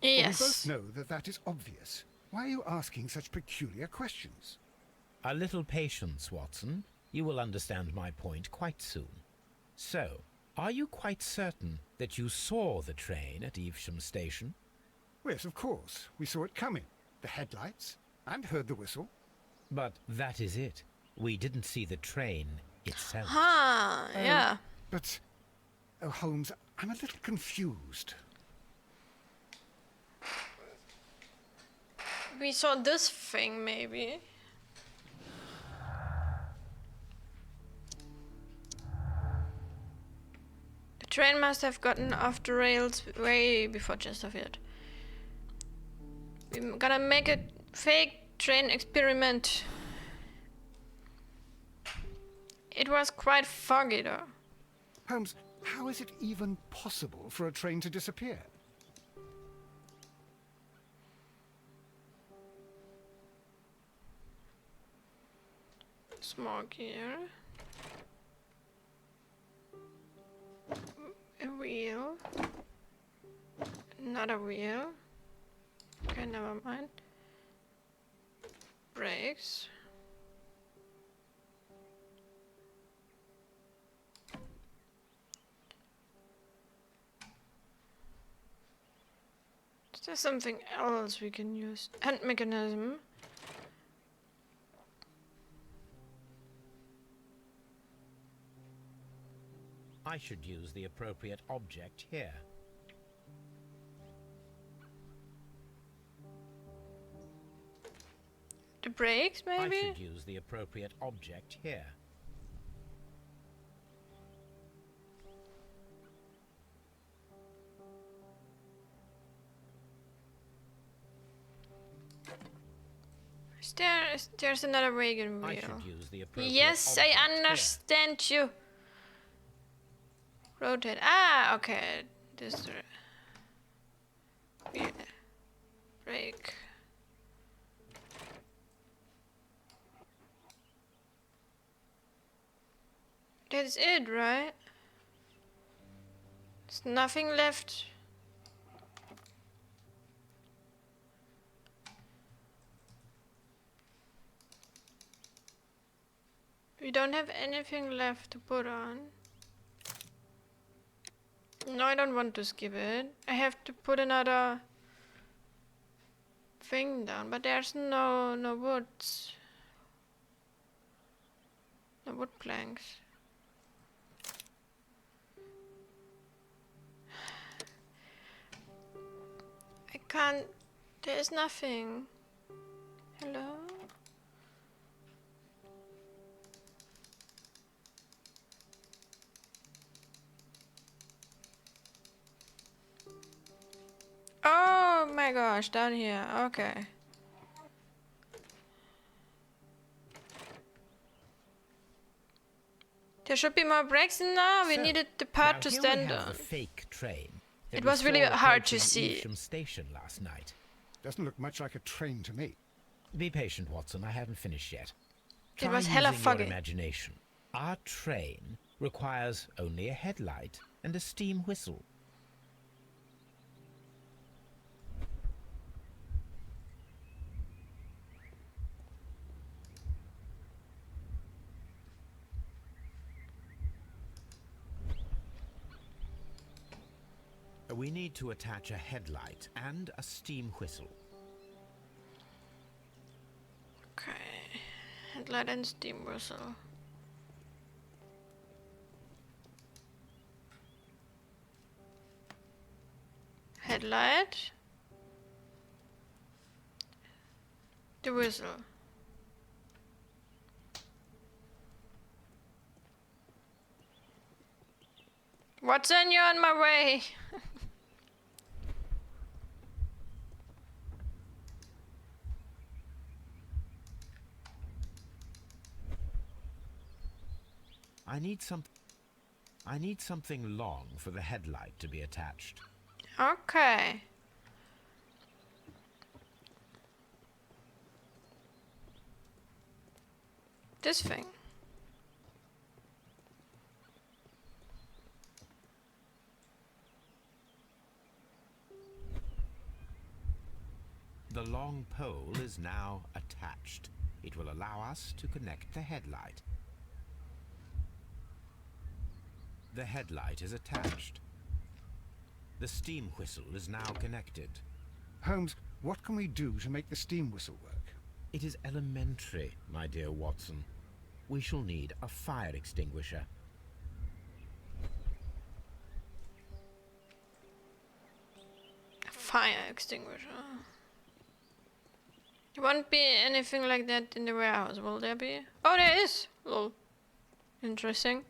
Yes. We both know that that is obvious. Why are you asking such peculiar questions? A little patience, Watson. You will understand my point quite soon. So, are you quite certain that you saw the train at Evesham Station? Yes, of course. We saw it coming. The headlights, and heard the whistle. But that is it. We didn't see the train itself. Yeah. But, oh, Holmes, I'm a little confused. We saw this thing, maybe. The train must have gotten off the rails way before Chesterfield. We're gonna make a fake train experiment. It was quite foggy, though. Holmes, how is it even possible for a train to disappear? Small gear. A wheel. Another wheel. Okay, never mind. Brakes. Is there something else we can use? Hand mechanism. I should use the appropriate object here. The brakes, maybe? I should use the appropriate object here. There's another wagon I wheel. should use the appropriate Yes, I object here. understand you. Rotate. Ah, okay. This wheel. Brake. That's it, right? There's nothing left. We don't have anything left to put on. No, I don't want to skip it. I have to put another thing down, but there's no woods. No wood planks. I can't. There's nothing. Hello? Oh my gosh, down here. Okay. There should be more brakes in now. We So, needed the part now to here stand we have on. the fake train. that It we was really saw hard to approaching see. Evesham Station last night. Doesn't look much like a train to me. Be patient, Watson. I haven't finished yet. It Try was hella using your foggy. imagination. Our train requires only a headlight and a steam whistle. We need to attach a headlight and a steam whistle. Okay. Headlight and steam whistle. Headlight. The whistle. Watson, you're on my way. I need something long for the headlight to be attached. Okay. This thing. The long pole is now attached. It will allow us to connect the headlight. The headlight is attached. The steam whistle is now connected. Holmes, what can we do to make the steam whistle work? It is elementary, my dear Watson. We shall need a fire extinguisher. Fire extinguisher. There won't be anything like that in the warehouse, will there be? Oh, there is! Lol. Interesting.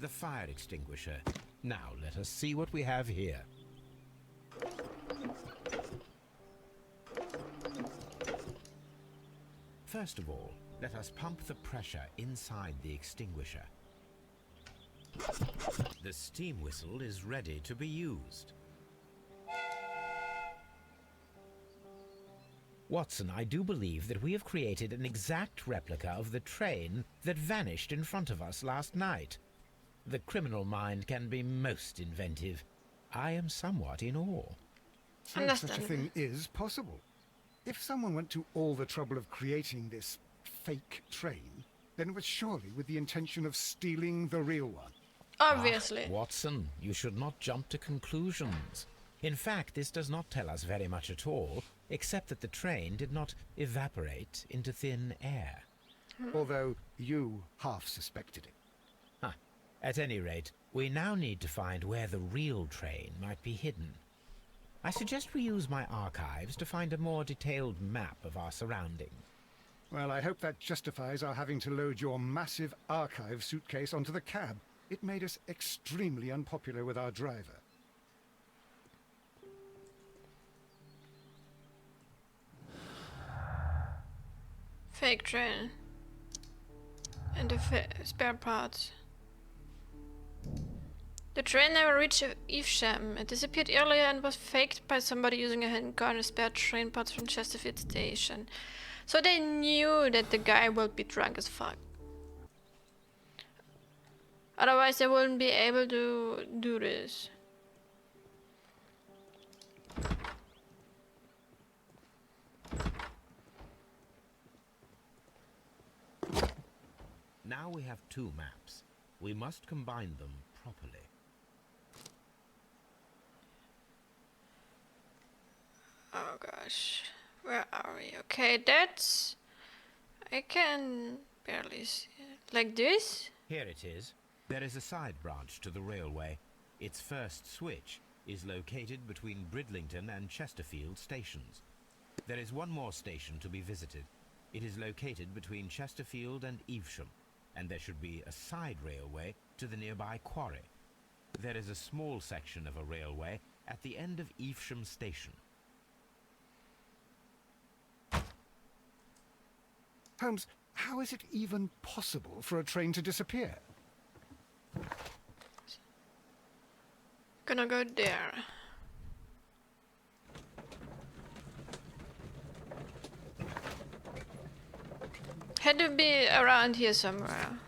The fire extinguisher. Now let us see what we have here. First of all, let us pump the pressure inside the extinguisher. The steam whistle is ready to be used. Watson, I do believe that we have created an exact replica of the train that vanished in front of us last night. The criminal mind can be most inventive. I am somewhat in awe. So such a thing is possible. If someone went to all the trouble of creating this fake train, then it was surely with the intention of stealing the real one. Obviously. Watson, you should not jump to conclusions. In fact, this does not tell us very much at all, except that the train did not evaporate into thin air. Although you half suspected it. Huh. At any rate, we now need to find where the real train might be hidden. I suggest we use my archives to find a more detailed map of our surroundings. Well, I hope that justifies our having to load your massive archive suitcase onto the cab. It made us extremely unpopular with our driver. Fake train. And the spare parts. The train never reached Evesham. It disappeared earlier and was faked by somebody using a hand gun and spare train parts from Chesterfield Station. So they knew that the guy will be drunk as fuck. Otherwise they wouldn't be able to do this. Now we have 2 maps. We must combine them properly. Oh gosh. Where are we? Okay, that's... I can barely see it. Like this? Here it is. There is a side branch to the railway. Its first switch is located between Bridlington and Chesterfield stations. There is one more station to be visited. It is located between Chesterfield and Evesham, and there should be a side railway to the nearby quarry. There is a small section of a railway at the end of Evesham station. Holmes, how is it even possible for a train to disappear? Gonna go there. Had to be around here somewhere.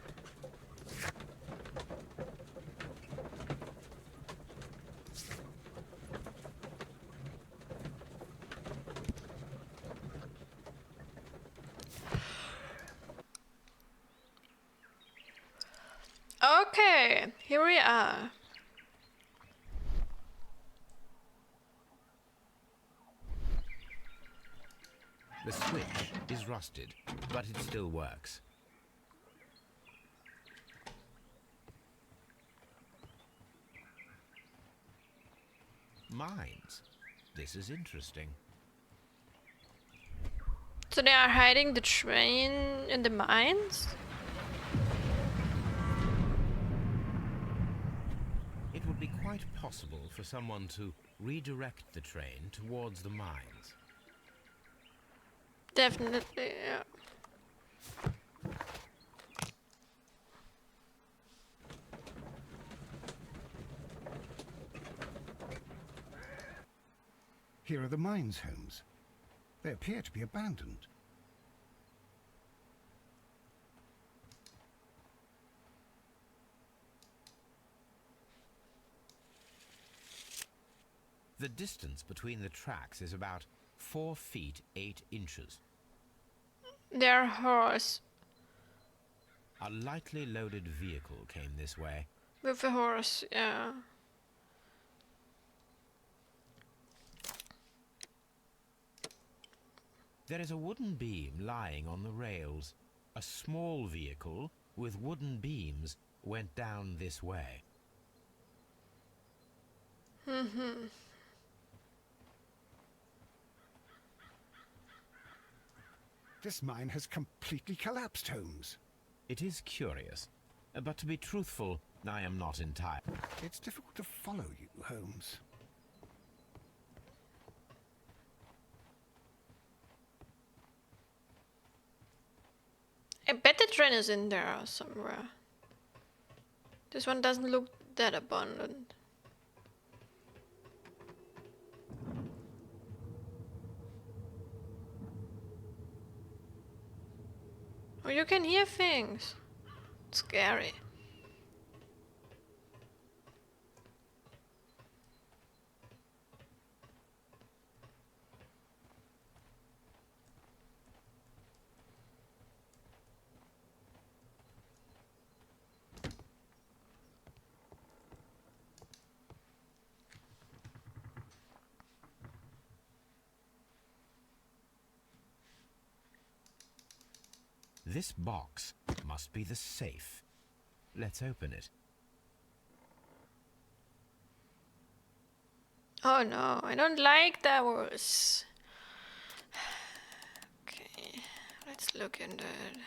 Okay, here we are. The switch is rusted, but it still works. Mines. This is interesting. So they are hiding the train in the mines? It would be quite possible for someone to redirect the train towards the mines. Definitely, yeah. Here are the mines, Holmes. They appear to be abandoned. The distance between the tracks is about 4 feet 8 inches. Their horse. A lightly loaded vehicle came this way. With a horse, yeah. There is a wooden beam lying on the rails. A small vehicle with wooden beams went down this way. This mine has completely collapsed, Holmes. It is curious, but to be truthful, I am not entirely. It's difficult to follow you, Holmes. I bet the train is in there somewhere. This one doesn't look that abundant. Oh, you can hear things. It's scary. This box must be the safe. Let's open it. Oh no, I don't like those. Okay, let's look into it.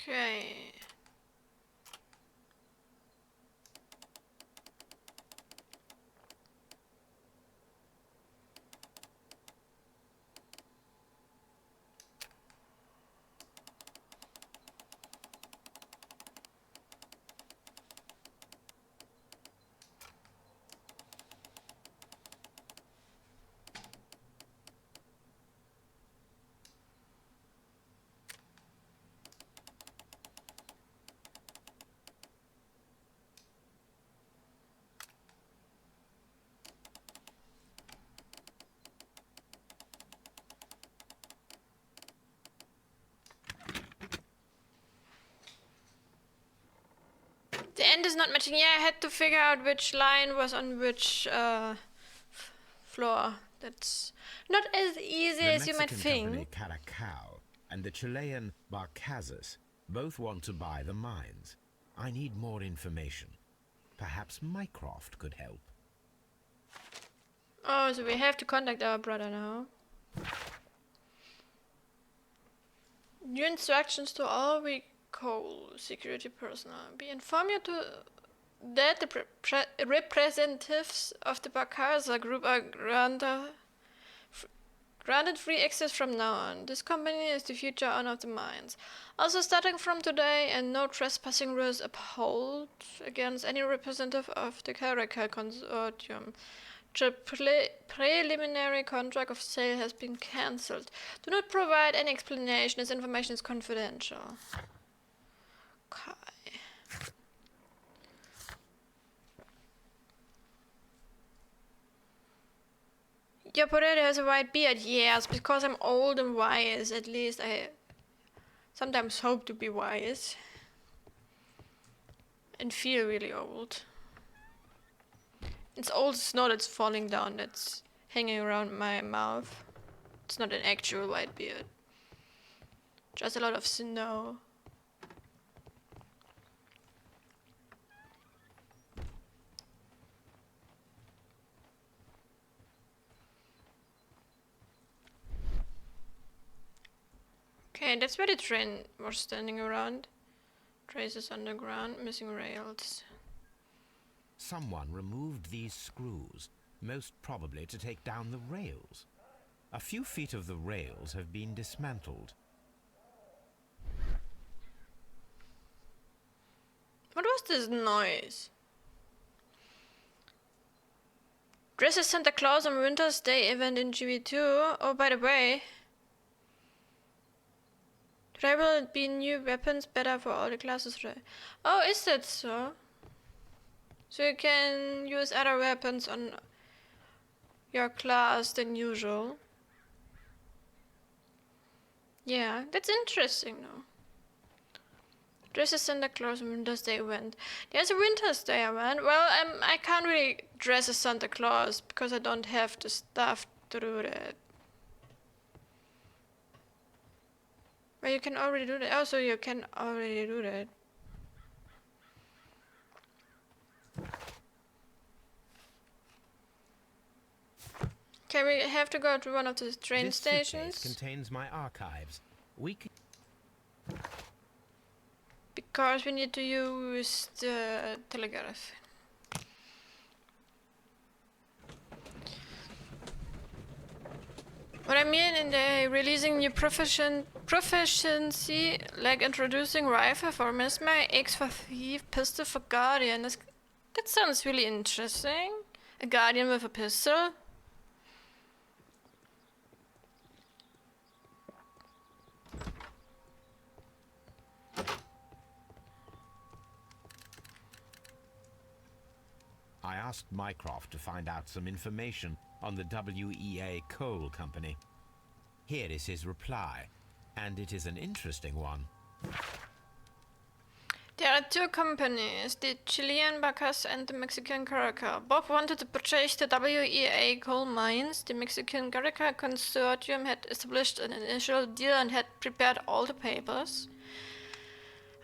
Okay. The end is not matching. Yeah, I had to figure out which line was on which floor. That's not as easy The as you might Mexican company think. Caracal and the Chilean Barcazas both want to buy the mines. I need more information. Perhaps Mycroft could help. Oh, so we have to contact our brother now. New instructions to all recall security personnel. We inform you that the representatives of the Barcaza group are granted free access from now on. This company is the future owner of the mines. Also, starting from today, and no trespassing rules upheld against any representative of the Caracal Consortium. The preliminary contract of sale has been cancelled. Do not provide any explanation. This information is confidential. Okay. Your potato has a white beard. Yes, because I'm old and wise. At least I sometimes hope to be wise. And feel really old. It's old snow that's falling down, that's hanging around my mouth. It's not an actual white beard. Just a lot of snow. Okay, that's where the train was standing around. Traces underground, missing rails. Someone removed these screws, most probably to take down the rails. A few feet of the rails have been dismantled. What was this noise? Dress as Santa Claus on Winter's Day event in GB2. Oh, by the way. Today will be new weapons better for all the classes today. Oh, is that so? So you can use other weapons on your class than usual. Yeah, that's interesting though. Dress as Santa Claus on Winter's Day event. There's a Winter's Day event. Well, I can't really dress as Santa Claus because I don't have the stuff to do that. But you can already do that. Oh, so you can already do that. Okay, we have to go to one of the train stations. This suitcase contains my archives. We can... Because we need to use the telegraph. What I mean in the releasing new proficiency, like introducing rifle for mesmer, axe for thief, pistol for guardian. That sounds really interesting. A guardian with a pistol. I asked Mycroft to find out some information on the WEA Coal Company. Here is his reply, and it is an interesting one. There are two companies, the Chilean Bacchus and the Mexican Caracal. Both wanted to purchase the WEA coal mines. The Mexican Caracal Consortium had established an initial deal and had prepared all the papers.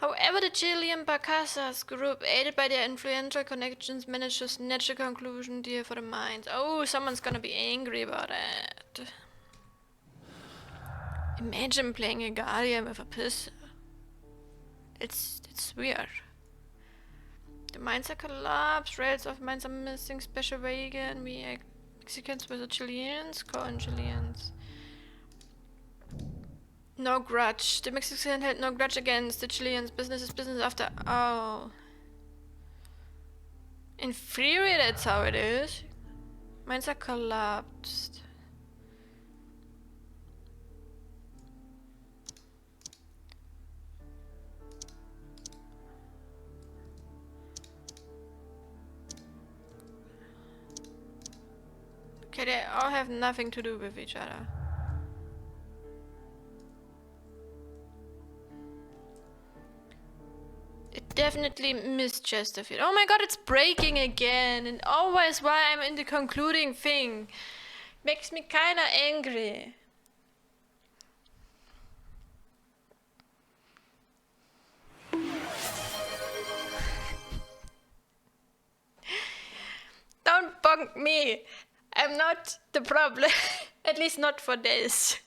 However, the Chilean Barcazas group, aided by their influential connections, managed to snatch a conclusion deal for the mines. Oh, someone's gonna be angry about that. Imagine playing a guardian with a pistol. It's weird. The mines are collapsed, rails of mines are missing, special wagon, we Mexicans versus Chileans, Colon Chileans. No grudge. The Mexicans had no grudge against the Chileans. Business is business after all. In theory, that's how it is. Mines are collapsed. Okay, they all have nothing to do with each other. It definitely missed Chesterfield. Oh my god, it's breaking again! And always while I'm in the concluding thing. Makes me kinda angry. Don't bunk me! I'm not the problem. At least not for this.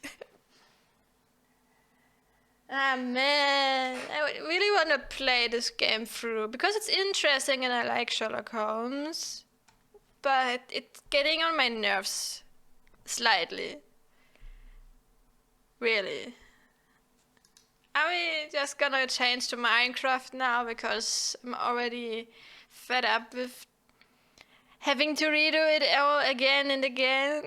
Ah man, I really want to play this game through because it's interesting and I like Sherlock Holmes, but it's getting on my nerves slightly. Really. Are we just gonna change to Minecraft now because I'm already fed up with having to redo it all again and again?